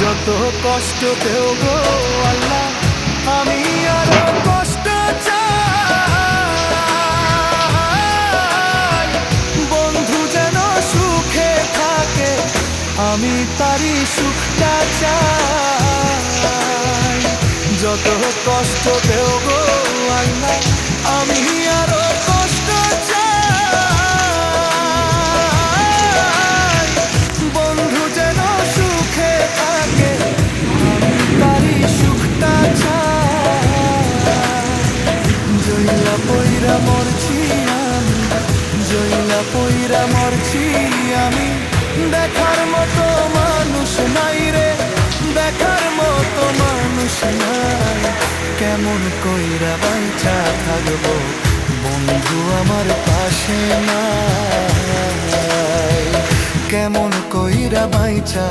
যত কষ্ট দেও গো আল্লাহ, আমি আরো কষ্ট চাই। বন্ধু যেন সুখে থাকে, আমি তারই সুখটা চাই। যত কষ্ট দেও গো আল্লাহ, আমি আরো কষ্ট চাই। বন্ধু যেন সুখে থাকে, আমি তারই সুখটা চাই। জইলা পইরা মরছি আমি, জইলা পইরা মরছি আমি। দেখার মতো মানুষ নাই রে, দেখার মতো মানুষ নাই। কেমন কইরা বাইচা থাকবো বন্ধু আমার পাশে নাই। কেমন কইরা বাইচা